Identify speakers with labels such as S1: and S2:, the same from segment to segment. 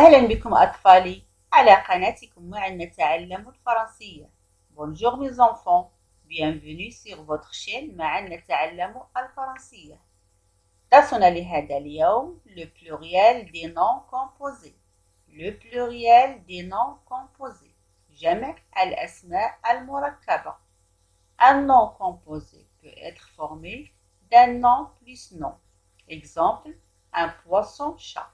S1: أهلا بكم أطفالي على قناتكم معا نتعلم الفرنسية. Bonjour mes enfants, bienvenue sur votre chaîne معا نتعلم الفرنسية. درسنا لهذا اليوم le pluriel des noms composés. Le pluriel des noms composés جمع الأسماء المركبة. Un nom composé peut être formé d'un nom plus nom. Exemple, un poisson-chat.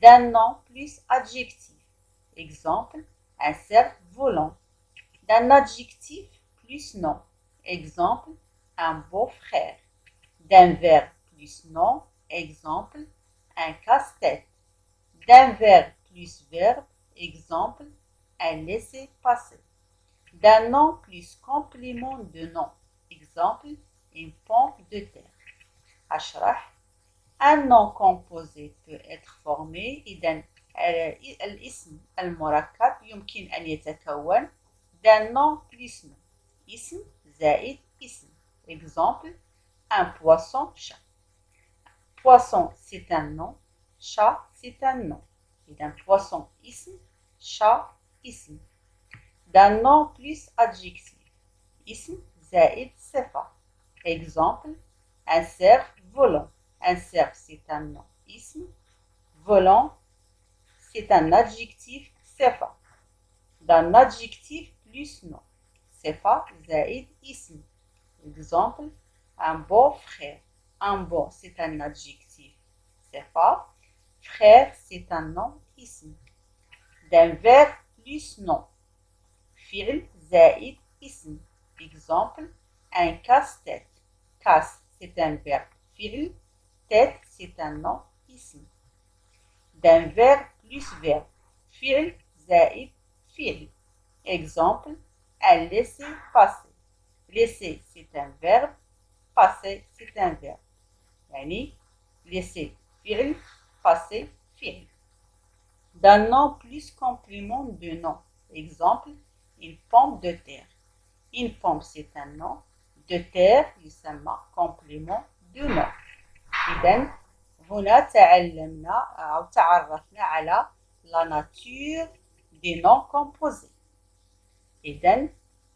S1: D'un nom plus adjectif. Exemple, un cerf volant. D'un adjectif plus nom. Exemple, un beau-frère. D'un verbe plus nom. Exemple, un casse-tête. D'un verbe plus verbe. Exemple, un laissez-passer. D'un nom plus complément de nom. Exemple, une pomme de terre. أشرح. Un nom composé peut être formé إذا الاسم المركب يمكن أن يتكون d'un nom plus nom. اسم زائد اسم. Exemple, un poisson-chat. Poisson, c'est un nom. Chat, c'est un nom. إذا poisson اسم, chat اسم. D'un nom plus adjectif. اسم زائد صفة. Exemple, un cerf volant. Un cerf, c'est un nom ism. Volant, c'est un adjectif صفة. D'un adjectif plus nom. صفة زائد ism. Exemple, un beau frère. Un beau, c'est un adjectif صفة. Frère, c'est un nom ism. D'un verbe plus nom. فعل زائد اسم. Exemple, un casse-tête. Casse, c'est un verbe فعل. Tête, c'est un nom ism. D'un verbe plus verbe. فعل زائد فعل. Exemple, un laisser-passer. Laisser, c'est un verbe. Passer, c'est un verbe. يعني laisser فعل, passer فعل. D'un nom plus complément de nom. Exemple, une pomme de terre. Une pomme, c'est un nom. De terre, يسمى complément de nom. إذن هنا تعلمنا أو تعرفنا على la nature des noms composés. إذن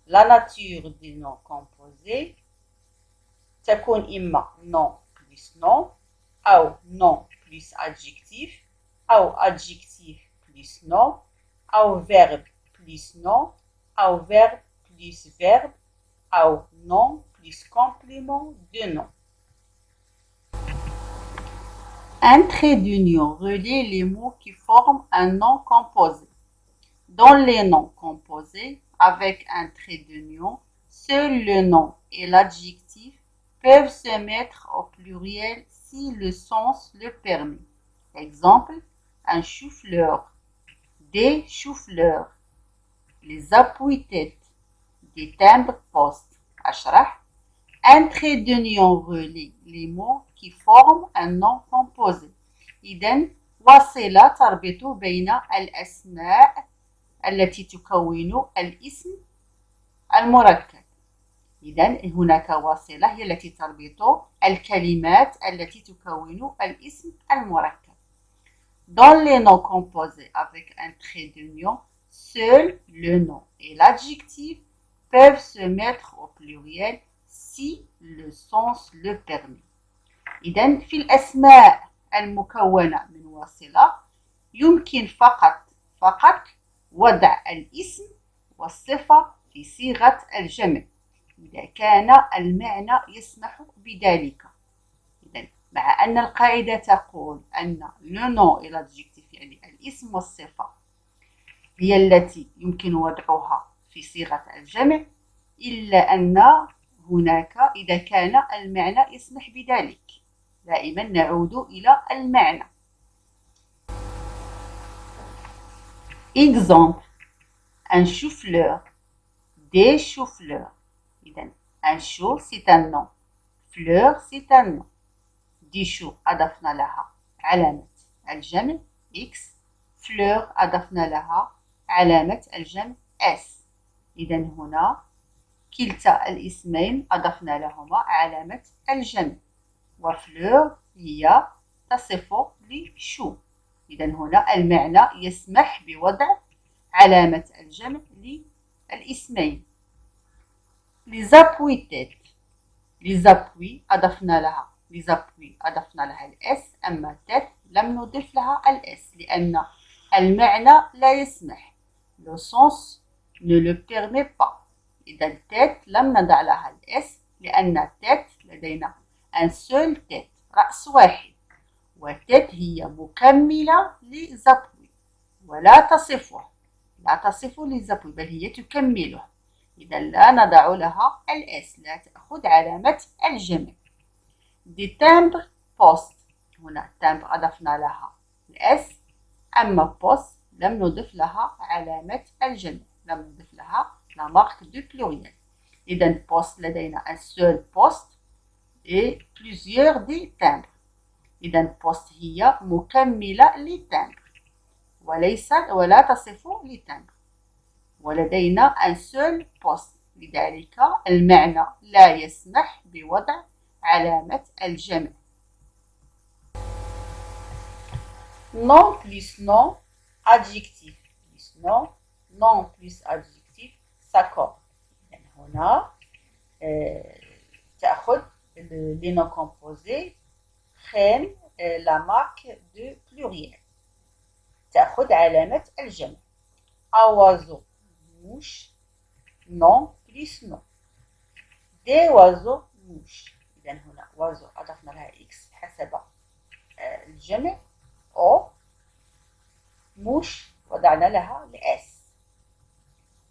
S1: la nature des noms composés تكون إما nom plus nom أو nom plus adjectif أو adjectif plus nom أو verbe plus nom أو verbe plus verbe أو nom plus complément de nom. Un trait d'union relie les mots qui forment un nom composé. Dans les noms composés, avec un trait d'union, seul le nom et l'adjectif peuvent se mettre au pluriel si le sens le permet. Exemple, un chou-fleur, des choux-fleurs, les appuis-têtes, des timbres-poste. أشرح. Un trait d'union relie les mots qui forment un nom composé. إذن وصلة تربط بين الأسماء التي تكون الاسم المركب. إذن هناك وصلة هي التي تربط الكلمات التي تكون الاسم المركب. Dans les noms composés avec un trait d'union, seul le nom et l'adjectif peuvent se mettre au pluriel si le sens le permet. إذن في الأسماء المكونة من وصلة يمكن فقط وضع الاسم والصفة في صيغة الجمع إذا كان المعنى يسمح بذلك. إذن مع أن القاعدة تقول أن le nom et l'adjectif يعني الاسم والصفة هي التي يمكن وضعها في صيغة الجمع إلا أن هناك إذا كان المعنى يسمح بذلك. دائما نعود إلى المعنى. Exemple, un chou-fleur, des choux-fleurs. إذن un chou c'est un nom, fleur c'est un nom. دي شو أضفنا لها علامة الجمع X, fleur أضفنا لها علامة الجمع S. إذن هنا كلتا الاسمين أضفنا لهما علامة الجمع وفلور هي تصف لشو. إذا هنا المعنى يسمح بوضع علامة الجمع للاسمين. les appuis tête. les appuis أضفنا لها الاس، أما tête لم نضف لها الاس لأن المعنى لا يسمح. le sens ne le permet pas. إذا tête لم نضع لها الاس لأن tête لدينا un seul tête، رأس واحد، وتيت هي مكملة لزابوي ولا تصفه، لا تصف لزابوي بل هي تكمله. إذا لا نضع لها الاس، لا تأخذ علامة الجمع. دي تامبر بوست. هنا تامبر أضفنا لها الاس، أما بوست لم نضف لها علامة الجمع، لم نضف لها لا مارك دو بلوريال. إذا بوست لدينا un seul poste et plusieurs دي تامبر. إذا بوست هي مكملة للتامبر ولا تصف للتامبر، ولدينا un seul poste، لذلك المعنى لا يسمح بوضع علامة الجمع. non plus non adjectif plus non plus adjectif s'accorde. هنا تأخذ les noms composés prennent la marque de pluriel، تأخذ علامة الجمع. oiseau mouche non plus non. des oiseaux mouche. إذا هنا oiseau أضفنا لها x حسب الجمع، أو mouche وضعنا لها الاس.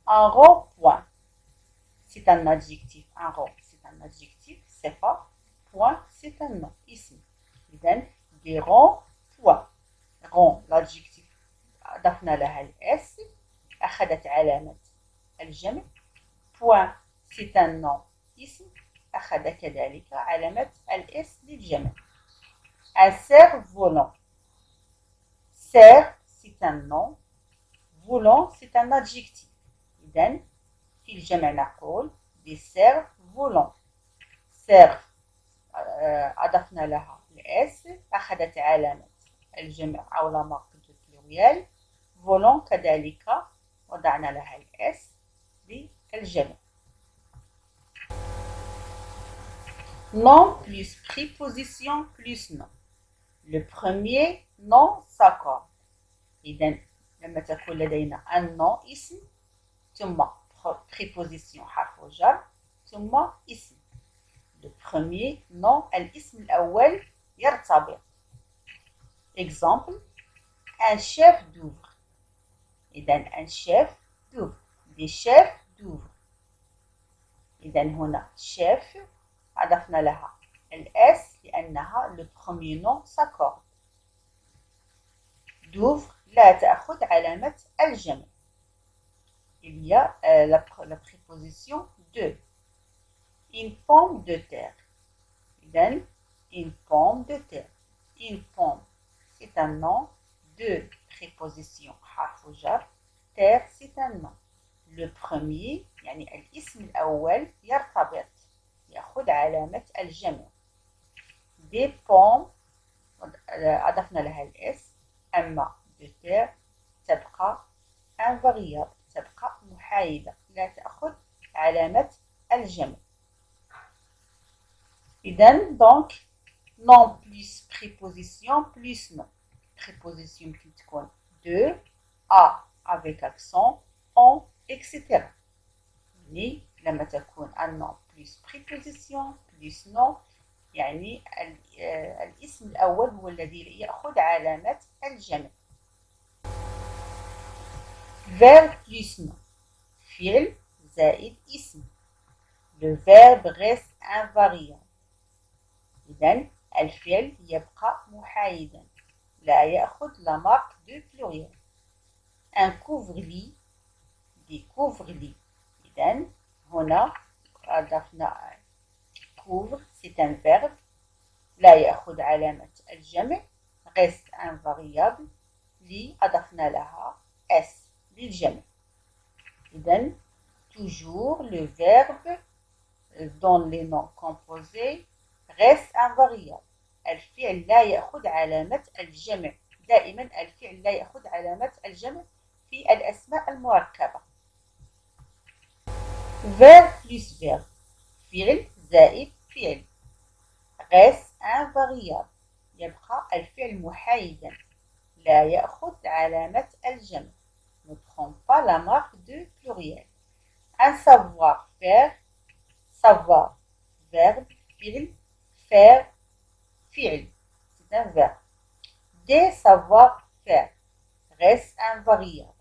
S1: un rond-point c'est un adjectif. un rond c'est un adjectif صفة، point c'est un nom اسم. إذا des ronds-points. rond l'adjectif أضفنا لها الاس أخذت علامة الجمع. point c'est un nom اسم أخذ كذلك علامة الاس للجمع. un cerf-volant. cerf c'est un nom، volant c'est un adjectif. إذا في الجمع نقول des cerfs volants. cerf أضفنا لها الاس أخذت علامة الجمع أو لا مارك دو بلوريال. volant كذلك وضعنا لها الاس للجمع. non plus préposition plus non. le premier non s'accorde. إذا لما تكون لدينا un nom اسم ثم préposition حرف جر ثم اسم. le premier non الاسم الأول يرتبط. exemple un chef d'oeuvre. إذا un chef d'oeuvre des chefs d'oeuvre. إذا هنا chef أضفنا لها الاس لأنها le premier nom s'accorde. d'oeuvre لا تأخذ علامة الجمع. il y a la préposition de. une pomme de terre. إذن une pomme de terre. une pomme c'est un nom. de préposition حرف جر. terre c'est un nom. le premier يعني الاسم الأول يرتبط يأخذ علامة الجمع. des pommes أضفنا لها الاس، أما de terre تبقى invariable، تبقى محايدة لا تأخذ علامة الجمع. إذن donc non plus préposition plus non. préposition ممكن تكون de, à avec accent, en etc. يعني لما تكون un nom plus préposition plus non يعني الاسم الأول هو الذي يأخذ علامة الجمع. verbe plus nom. فعل زائد اسم. le verbe reste invariable. إذن الفعل يبقى محايدا لا يأخذ la marque de pluriel. un couvre-lit des couvre-lits. إذن هنا أضفنا couvre c'est un verbe لا يأخذ علامة الجمع. reste invariable لي أضفنا لها s للجمع. إذن toujours le verbe dans les noms composés reste invariable. الفعل لا يأخذ علامة الجمع دائما الفعل لا يأخذ علامة الجمع في الأسماء المركبة. verbe plus verbe فعل زائد فعل. reste invariable يبقى الفعل محايدا لا يأخذ علامة الجمع. ne prend pas la marque de pluriel. un savoir-faire savoir verbe فعل faire فعل c'est un verbe. des savoir-faire reste invariable.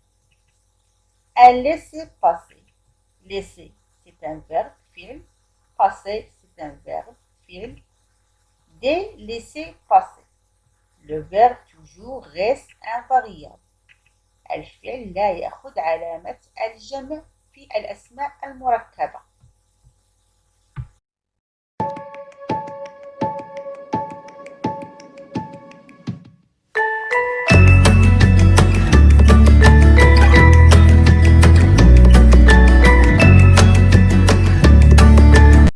S1: un laisser-passer laisser c'est un verbe فعل passer c'est un verbe فعل. des laisser-passer le verbe toujours reste invariable. الفعل لا يأخذ علامة الجمع في الأسماء المركبة.